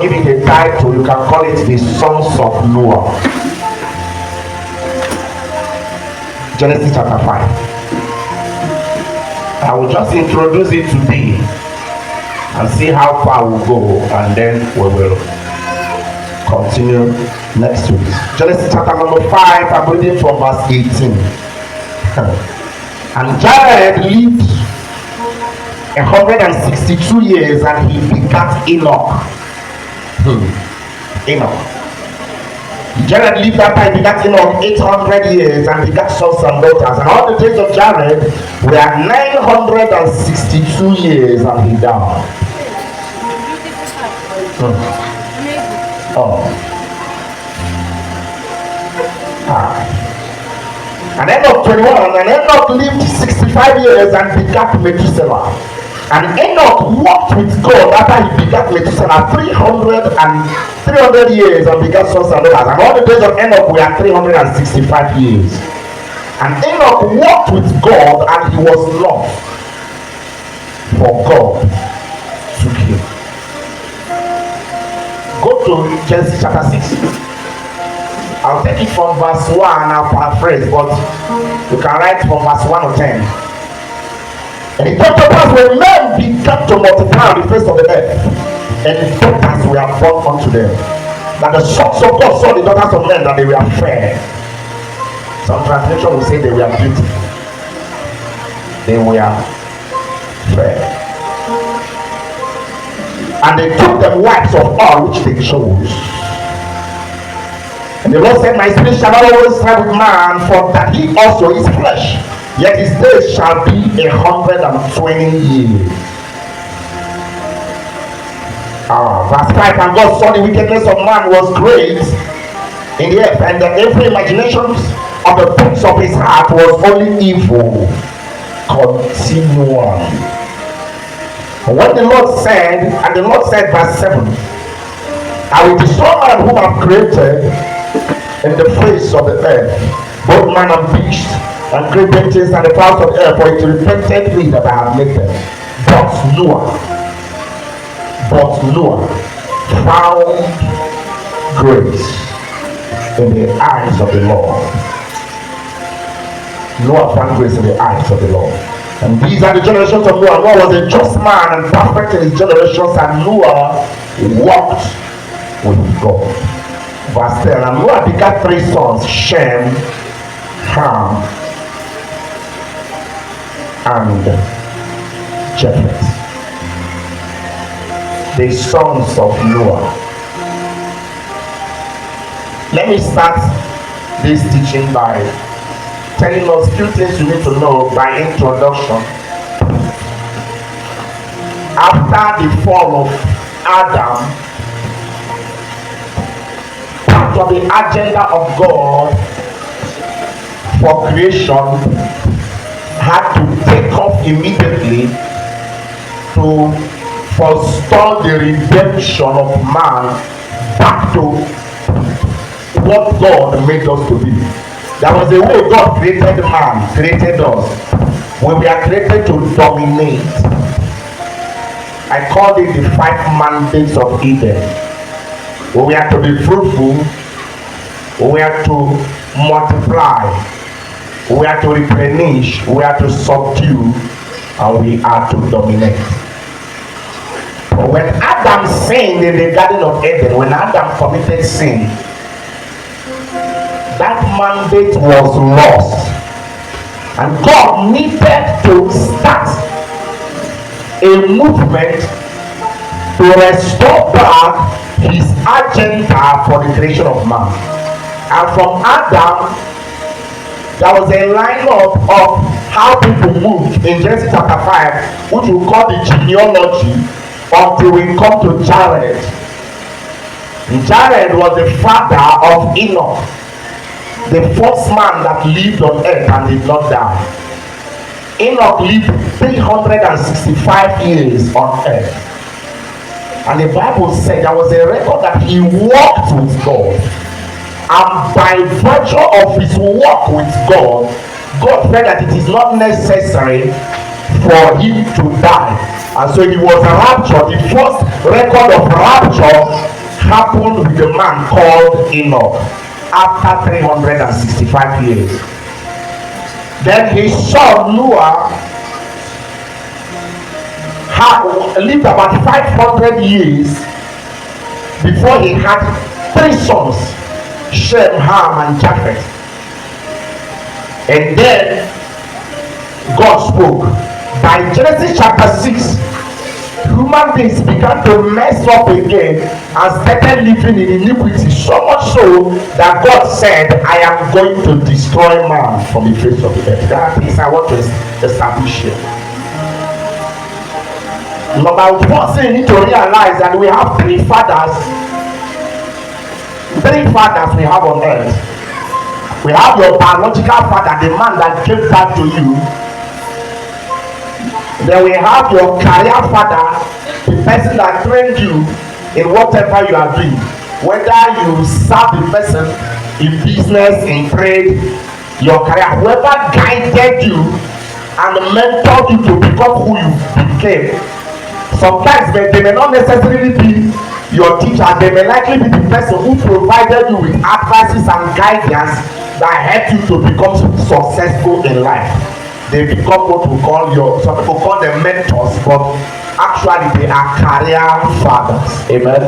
Give it a title, you can call it the Sons of Noah. Genesis chapter 5. I will just introduce it today and see how far we'll go, and then we will continue next week. Genesis chapter number 5, I'm reading from verse 18. And Jared lived 162 years, and he begat Enoch. Enoch. Jared lived after he begat Enoch 800 years and begat sons and daughters. And all the days of Jared were 962 years, and he died. And Enoch 21, and Enoch lived 65 years and begat Methuselah. And Enoch walked with God after he begat Methuselah 300 years and begat sons and daughters. And all the days of Enoch were 365 years. And Enoch walked with God, and he was lost, for God took him. Go to Genesis chapter 6. I'll take it from verse 1, I'll paraphrase, but you can write from verse 1 to 10. And it came to pass, when men began to multiply on the face of the earth, and daughters were born unto them, that the sons of God saw the daughters of men, that they were fair. Some translation will say they were beautiful. They were fair. And they took them wives of all which they chose. And the Lord said, my spirit shall not always strive with man, for that he also is flesh. Yet his days shall be 120 years. Verse 5. And God saw the wickedness of man was great in the earth, and that every imagination of the thoughts of his heart was only evil continually. And when the Lord said, and the Lord said, verse 7, I will destroy man whom I have created in the face of the earth, both man and beast, and creeping things, and the fowls of the air, for it repented me that I have made them. But Noah found grace in the eyes of the Lord. Noah found grace in the eyes of the Lord. And these are the generations of Noah. Noah was a just man and perfect in his generations, and Noah walked with God. Verse 10. And Noah begat 3 sons, Shem, Ham, and Japheth. The sons of Noah. Let me start this teaching by telling us few things you need to know by introduction. After the fall of Adam, part of the agenda of God for creation had to take off immediately to forestall the redemption of man back to what God made us to be. There was a way God created man, created us. We were created to dominate. I called it the 5 mandates of Eden. We were to be fruitful, we were to multiply, we are to replenish, we are to subdue, and we are to dominate. But when Adam sinned in the Garden of Eden, when Adam committed sin, that mandate was lost. And God needed to start a movement to restore back his agenda for the creation of man. And from Adam, there was a lineup of how people moved in Genesis chapter 5, which we call the genealogy, until we come to Jared. Jared was the father of Enoch, the first man that lived on earth and did not die. Enoch lived 365 years on earth. And the Bible said there was a record that he walked with God. And by virtue of his walk with God, God said that it is not necessary for him to die. And so he was raptured. The first record of rapture happened with a man called Enoch after 365 years. Then his son Noah lived about 500 years before he had 3 sons, Shem, Ham, and Japheth. And then God spoke. By Genesis chapter 6, human beings began to mess up again and started living in iniquity, so much so that God said, I am going to destroy man from the face of the earth. There are things I want to establish here. Number one thing you need to realize that we have 3 fathers. 3 fathers we have on earth. We have your biological father, the man that gave birth to you. Then we have your career father, the person that trained you in whatever you are doing. Whether you serve the person in business, in trade, your career, whoever guided you and mentored you to become who you became. Sometimes they may not necessarily be your teacher, they may likely be the person who provided you with advices and guidance that helped you to become successful in life. They become what we call some people call them mentors, but actually they are career fathers. Amen.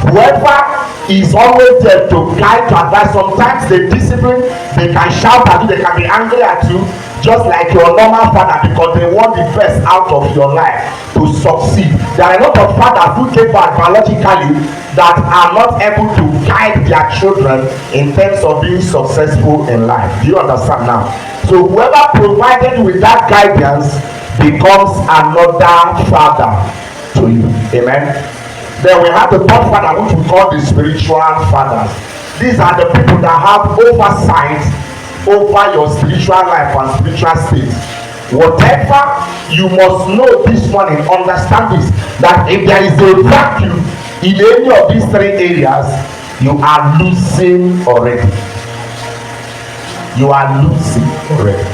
Whoever is always there to guide, to advise. Sometimes they discipline, they can shout at you, they can be angry at you, just like your normal father, because they want the best out of your life to succeed. There are a lot of fathers who gave birth biologically that are not able to guide their children in terms of being successful in life. Do you understand now? So whoever provided you with that guidance becomes another father to you. Amen. Then we have the 3rd father, which we call the spiritual fathers. These are the people that have oversight over your spiritual life and spiritual state. Whatever you must know this morning, understand this, that if there is a vacuum in any of these 3 areas, you are losing already. You are losing already.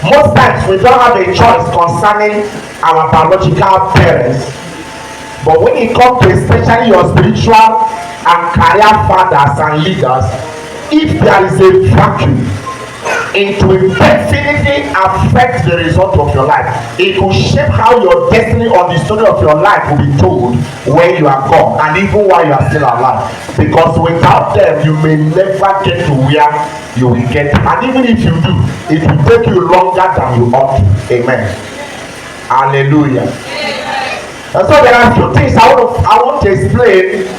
Most times we don't have a choice concerning our biological parents, but when it comes to especially your spiritual and career fathers and leaders, if there is a vacuum, it will definitely affect the result of your life. It will shape how your destiny or the story of your life will be told when you are gone and even while you are still alive. Because without them, you may never get to where you will get. And even if you do, it will take you longer than you ought to. Amen. Hallelujah. And so there are a few things I want to explain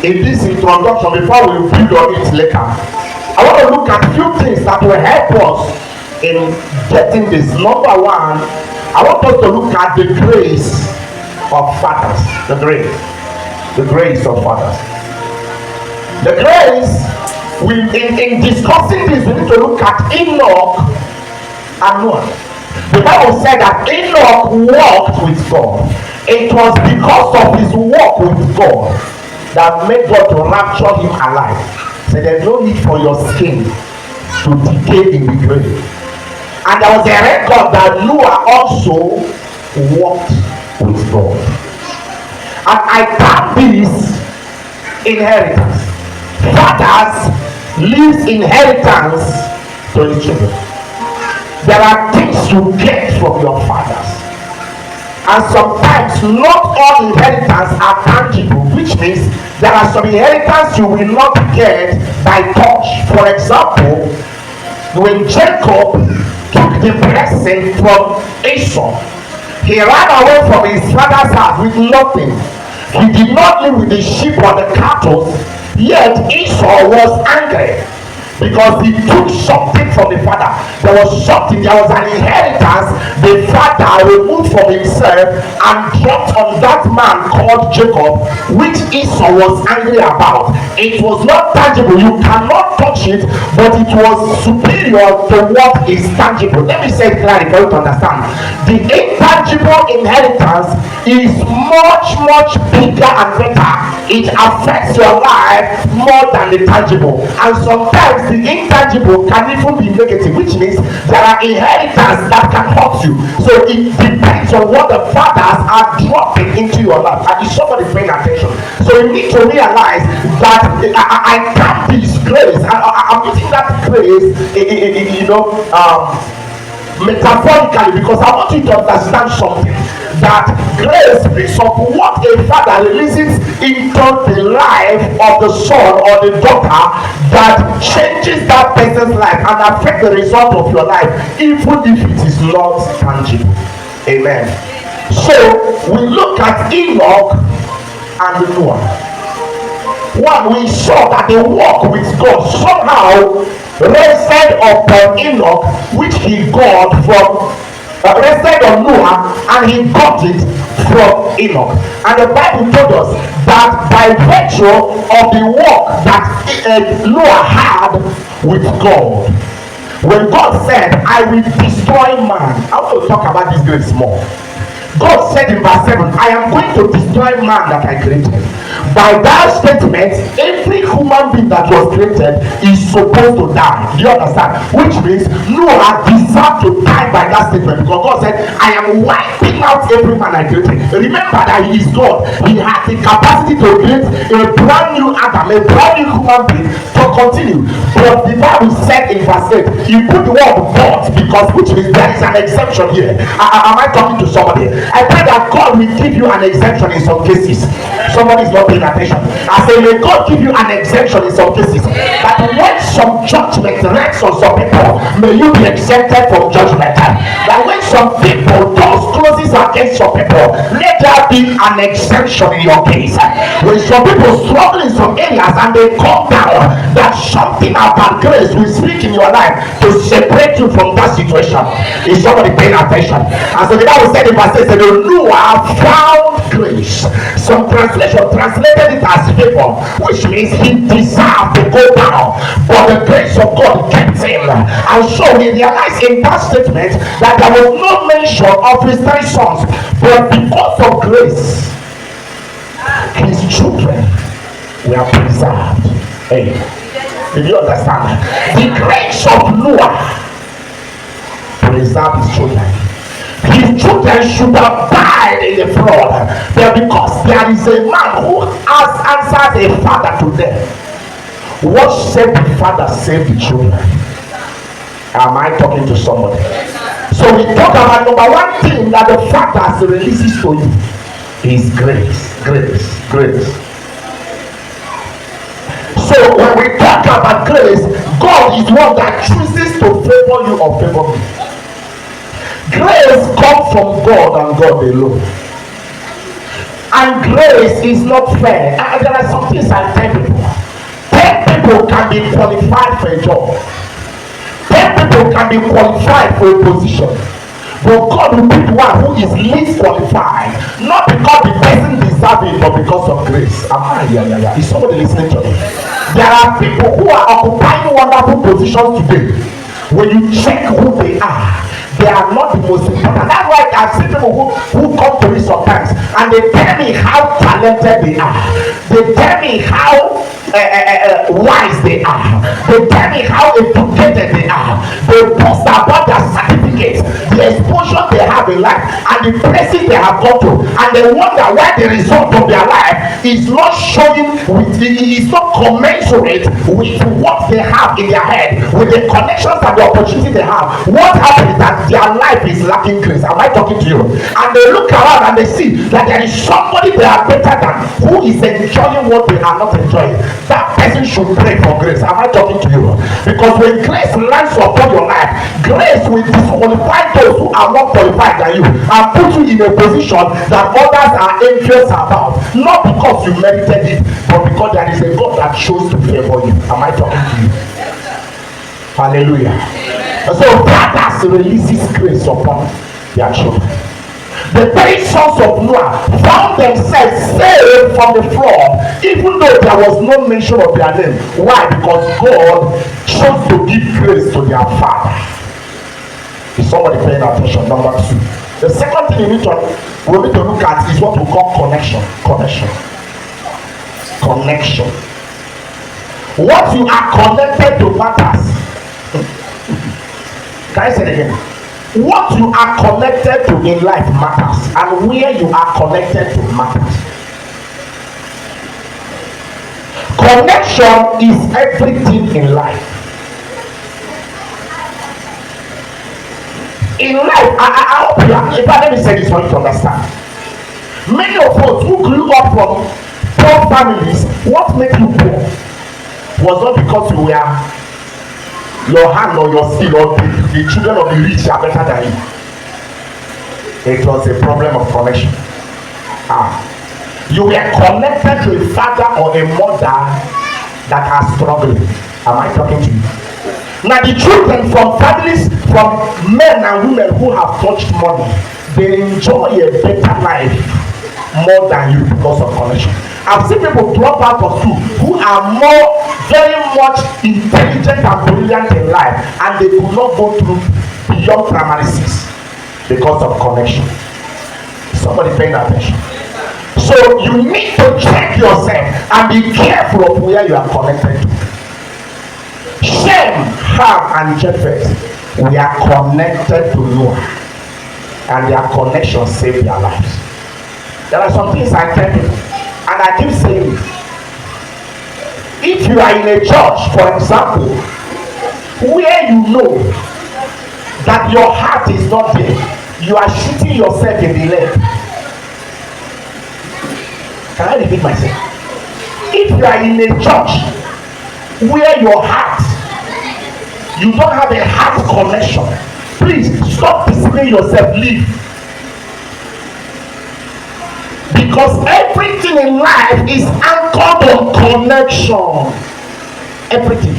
in this introduction before we build on it later. I want to look at a few things that will help us in getting this. Number one, I want us to look at the grace of fathers. The grace of fathers. The grace, in discussing this, we need to look at Enoch and Noah. The Bible said that Enoch walked with God. It was because of his walk with God that made God to rapture him alive. So there's no need for your skin to decay in the grave. And there was a record that Noah also walked with God. And I term this inheritance. Fathers leave inheritance to the children. There are things you get from your fathers. And sometimes not all inheritance are tangible, which means there are some inheritance you will not get by touch. For example, when Jacob took the blessing from Esau, he ran away from his father's house with nothing. He did not live with the sheep or the cattle, yet Esau was angry because he took something from the father. There was an inheritance the father removed from himself and dropped on that man called Jacob, which Esau was angry about. It was not tangible, you cannot touch it, but it was superior to what is tangible. Let me say it clearly for you to understand. The intangible inheritance is much bigger and better. It affects your life more than the tangible, and sometimes the intangible can even be negative, which means there are inheritance that can hurt you. So it depends on what the fathers are dropping into your life. And is somebody paying attention? So you need to realize that I can't disgrace. I'm using that phrase, metaphorically, because I want you to understand something, that grace speaks of what a father releases into the life of the son or the daughter that changes that person's life and affects the result of your life, even if it is not tangible. Amen. So we look at Enoch and Noah. One, we saw that they walk with God somehow rested upon Enoch, which he got from rested on Noah, and he got it from Enoch. And the Bible told us that by virtue of the walk that Noah had with God, when God said, I will destroy man. I want to talk about this grace more. God said in verse 7, I am going to destroy man that I created. By that statement, every human being that was created is supposed to die. Do you understand? Which means Noah deserved to die by that statement, because God said, I am wiping out every man I created. Remember that he is God. He has the capacity to create a brand new Adam, a brand new human being to continue. But the Bible said in verse 8, he put the word but, because which means there is an exception here. Am I talking to somebody? I pray that God will give you an exemption in some cases. Somebody is not paying attention. I say, may God give you an exemption in some cases. That when some judgment rests on some people, may you be exempted from judgment. That when some people, doors closes against some people, let there be an exemption in your case. When some people struggle in some areas and they come down, that something about grace will speak in your life to separate you from that situation. Is somebody paying attention? And so the Bible said in verse 6, Noah found grace. Some translation translated it as favor, which means he deserved to go down, but the grace of God kept him. And so he realized in that statement that there was no mention of his 3 sons, but because of grace, his children were preserved. Hey, did you understand? The grace of Noah preserved his children. His children should have died in the flood, but because there is a man who has answered a father to them, what saved the father saved the children. Am I talking to somebody? So we talk about number one thing that the father releases to you is grace. Grace. So when we talk about grace, God is one that chooses to favor you or favor me. Grace comes from God and God alone. And grace is not fair. And there are some things I tell people. 10 people can be qualified for a job. 10 people can be qualified for a position. But God will pick one who is least qualified. Not because the person deserves it, but because of grace. Is somebody listening to me? There are people who are occupying wonderful positions today. When you check who they are not the most important. That's why I've seen people who come to me sometimes and they tell me how talented they are. They tell me how wise they are. They tell me how educated they are. They boast about their certificates, the exposure they have in life, and the places they have gone to, and they wonder why the result of their life is not showing is not commensurate with what they have in their head, with the connections and the opportunity they have. What happens is that their life is lacking grace. Am I talking to you? And they look around and they see that there is somebody they are better than who is enjoying what they are not enjoying. That person should pray for grace. Am I talking to you? Because when grace lands upon your life, grace will disqualify those who are more qualified than you and put you in a position that others are envious about. Not because you merited it, but because there is a God that chose to favor you. Am I talking to you? Hallelujah. And so fathers releases grace upon their children. The 3 sons of Noah found themselves saved from the flood, even though there was no mention of their name. Why? Because God chose to give grace to their father. Is somebody paying attention? Number 2. The second thing we need to look at is what we call connection. What you are connected to matters. Can I say it again? What you are connected to in life matters, and where you are connected to matters. Connection is everything in life. In life, I hope you are, if I let me say this for you to understand. Many of us who grew up from poor families, what made you poor was not because you were your hand or your skill or the children of the rich are better than you. It was a problem of connection. You were connected to a father or a mother that are struggling. Am I talking to you? Now the children from families, from men and women who have touched money, they enjoy a better life more than you because of connection. I've seen people drop out of school who are very much intelligent and brilliant in life, and they could not go through beyond primary 6 because of connection. Somebody paying attention. So you need to check yourself and be careful of where you are connected to. Shem, Ham, and Japheth, we are connected to Noah, and their connection saved their lives. There are some things I tell you, and I keep saying, if you are in a church, for example, where you know that your heart is not there, you are shooting yourself in the leg. Can I repeat myself? If you are in a church where your heart, you don't have a heart connection, please stop displaying yourself, leave. Because everything in life is anchored on connection. Everything.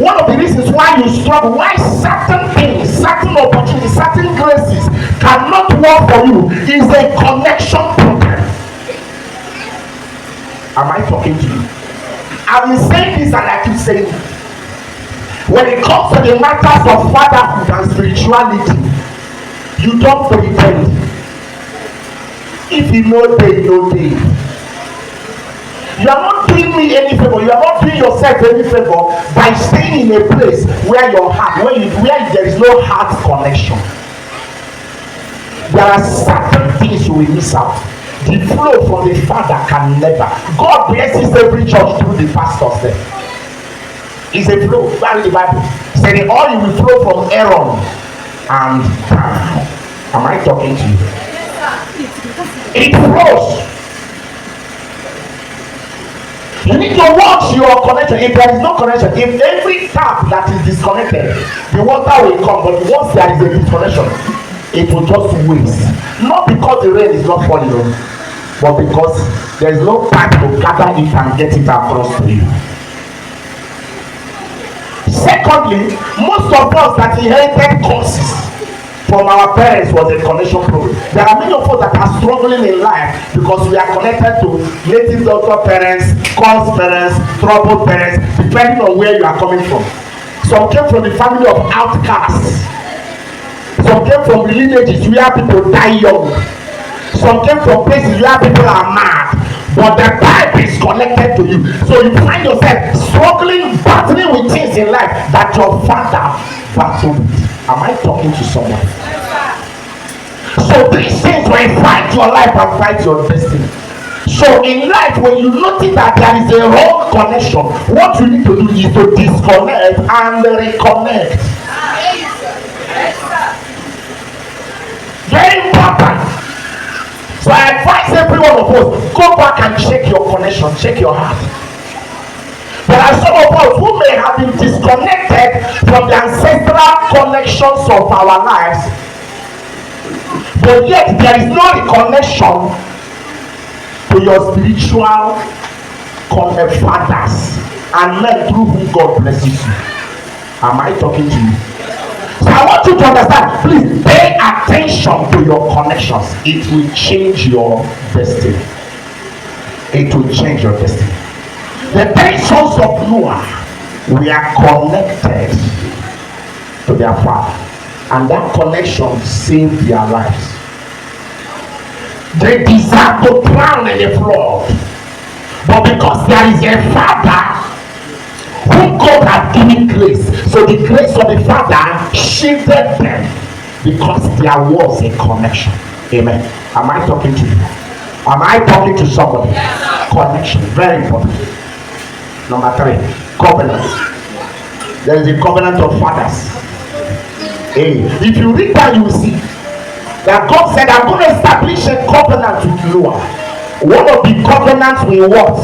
One of the reasons why you struggle, why certain things, certain opportunities, certain graces cannot work for you, is a connection problem. Am I talking to you? I've been saying this and I keep saying it. When it comes to the matters of fatherhood and spirituality, you don't pretend. If you know day, you know day. You are not doing me any favor, you are not doing yourself any favor by staying in a place where your heart, where there is no heart connection. There are certain things you will miss out. The flow from the father can never. God blesses every church through the pastors there. It's a flow. That's the Bible. Say the oil will flow from Aaron and am I talking to you? It flows. You need to watch your connection. If there is no connection, if every tap that is disconnected, the water will come, but once there is a disconnection, it will just waste. Not because the rain is not falling, but because there is no pipe to gather it and get it across to you. Secondly, most of us that inherited curses from our parents was a connection problem. There are many of us that are struggling in life because we are connected to native doctor parents, cursed parents, troubled parents, depending on where you are coming from. Some came from the family of outcasts. Some came from lineages where people die young. Some came from places where people are mad. But the pipe is connected to you. So you find yourself struggling, battling with things in life that your father battled with. Am I talking to someone? So these things will fight your life and fight your destiny. So in life, when you notice that there is a wrong connection, what you need to do is to disconnect and reconnect. Very important. So I advise every one of us, go back and check your connection, check your heart. There are some of us who may have been disconnected from the ancestral connections of our lives, but yet there is no reconnection to your spiritual fathers and men through whom God blesses you. Am I talking to you? So I want you to understand, please pay attention to your connections. It will change your destiny. It will change your destiny. The 10 sons of Noah were connected to their father, and that connection saved their lives. They deserve to drown in the flood, but because there is a father whom God had given grace. So the grace of the Father shielded them because there was a connection. Amen. Am I talking to you? Am I talking to somebody? Connection, very important. Number 3, covenant. There is a covenant of fathers. Hey, if you read that, you will see that God said, I'm going to establish a covenant with Noah. One of the covenants we what?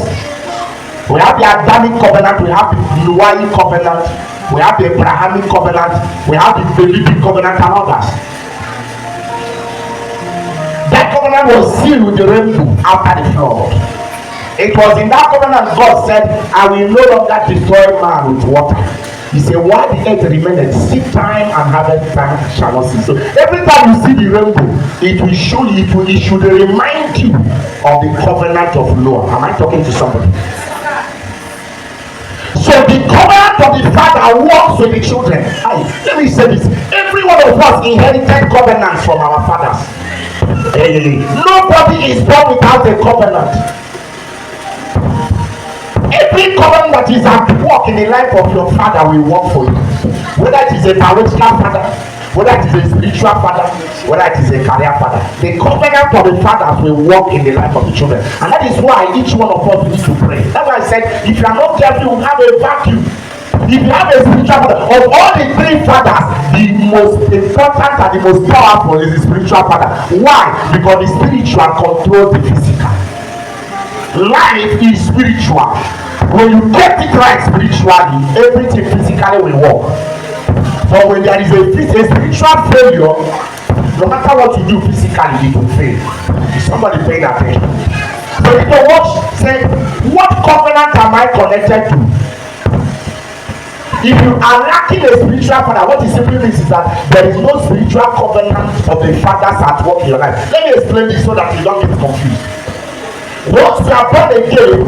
We have the Adamic covenant, we have the Noahic covenant, we have the Abrahamic covenant, we have the Davidic covenant, and others. That covenant was sealed with the rainbow after the flood. It was in that covenant God said, I will no longer destroy man with water. He said, while the earth remained, seed time and harvest time shall not cease. So every time you see the rainbow, it will show you, it should remind you of the covenant of Noah. Am I talking to somebody? So the covenant of the Father works with the children. Let me say this. Every one of us inherited covenants from our fathers. Nobody is born without a covenant. Every covenant that is at work in the life of your father will work for you. Whether it is a biological father, whether it is a spiritual father, whether it is a career father. The covenant of the fathers will work in the life of the children. And that is why each one of us needs to pray. That's why I said, if you are not careful, you will have a vacuum. If you have a spiritual father, of all the 3 fathers, the most important and the most powerful is the spiritual father. Why? Because the spiritual controls the physical. Life is spiritual. When you get it right spiritually, everything physically will work. But when there is a spiritual failure, no matter what you do physically, it will fail. Is somebody paying attention? So you can watch, say, what covenant am I connected to? If you are lacking a spiritual father, what it simply means is that there is no spiritual covenant of the fathers at work in your life. Let me explain this so that you don't get confused. Once you are born again,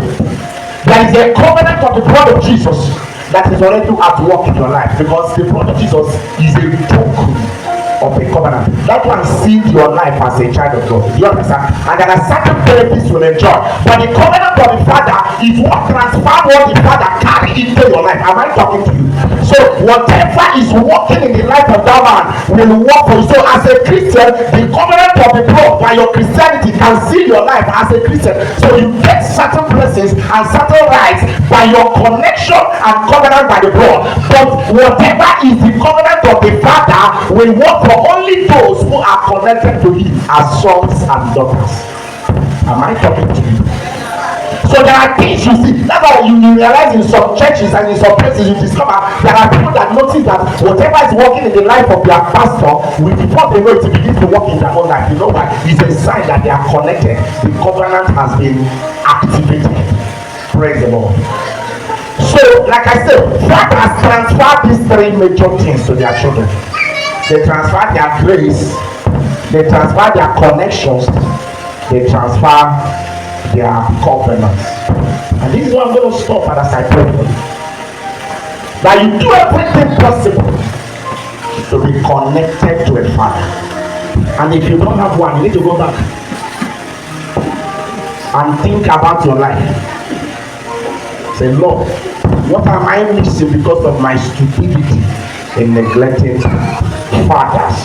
there is a covenant of the blood of Jesus that is already at work in your life, because the blood of Jesus is a token of a covenant. That one sealed your life as a child of God. Do you understand? And there are certain benefits you will enjoy. But the covenant of the Father is what transfers what the Father carries into your life. Am I talking to you? So whatever is working in the life of that man will work for you. So as a Christian, the covenant of the blood by your Christianity can seal your life as a Christian. So you get certain blessings and certain rights by your connection and covenant by the blood. But whatever is the covenant of the Father will work for only those who are connected to him as sons and daughters. Am I talking to you? So there are things you see. That's why you realize in some churches and in some places you discover there are people that notice that whatever is working in the life of their pastor, before they know it begins to work in their own life. You know why? It's a sign that they are connected. The covenant has been activated. Praise the Lord. So, like I said, fathers transfer these 3 major things to their children. They transfer their grace, they transfer their connections, they transfer their covenants. And this is what I'm going to stop at as I pray for you. That you do everything possible to be connected to a father. And if you don't have one, you need to go back and think about your life. Say, Lord, what am I missing because of my stupidity in neglecting fathers?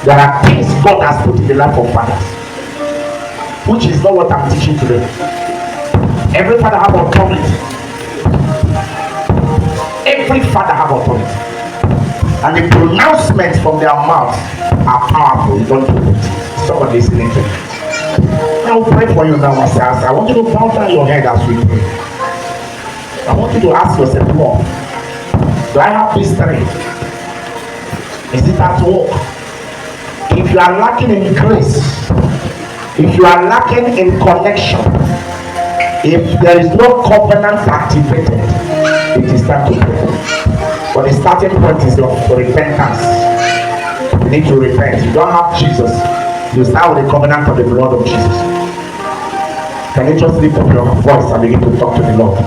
There are things God has put in the life of fathers, which is not what I'm teaching today. Every father have authority. Every father have authority. And the pronouncements from their mouths are powerful. You don't do it. Somebody listening to me. I will pray for you now, Master. I want you to bow down your head as we pray. I want you to ask yourself, Lord, do I have this strength? Is it at work? If you are lacking in grace, if you are lacking in connection, if there is no covenant activated, it is time to pray. But the starting point is your repentance. You need to repent. You don't have Jesus. You start with the covenant of the blood of Jesus. Can you just lift up your voice and begin to talk to the Lord?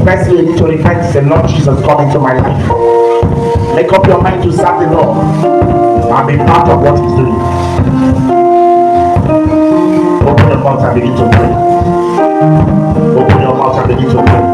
Firstly, you need to repent. Say, Lord Jesus, come into my life. Make up your mind to serve the Lord and be part of what He's doing. Open your mouth and begin to pray. Open your mouth and begin to pray.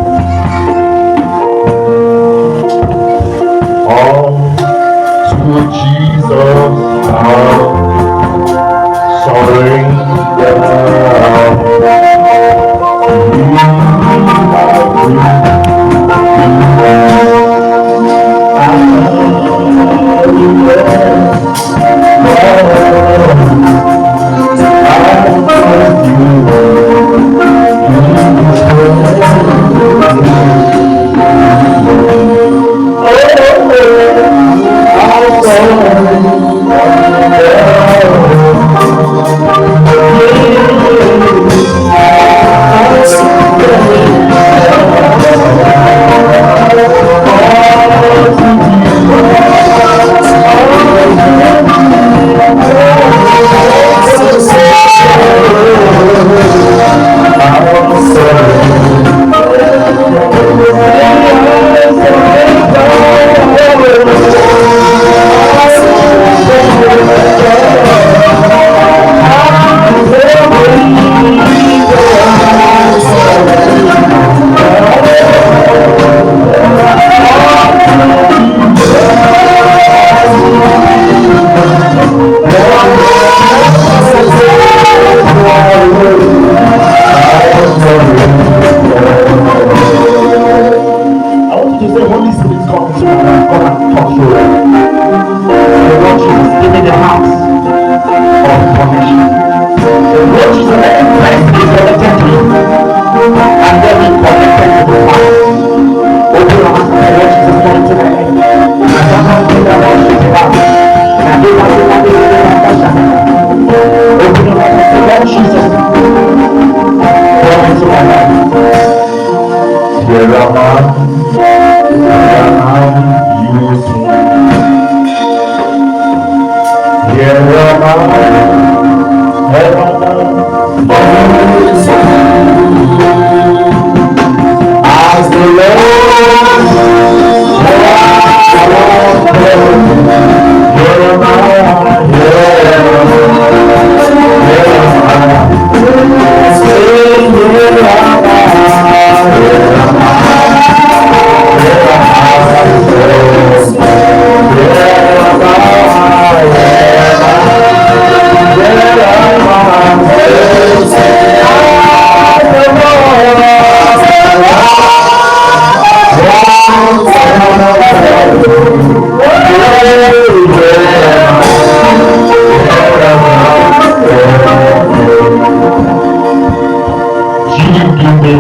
Thank you.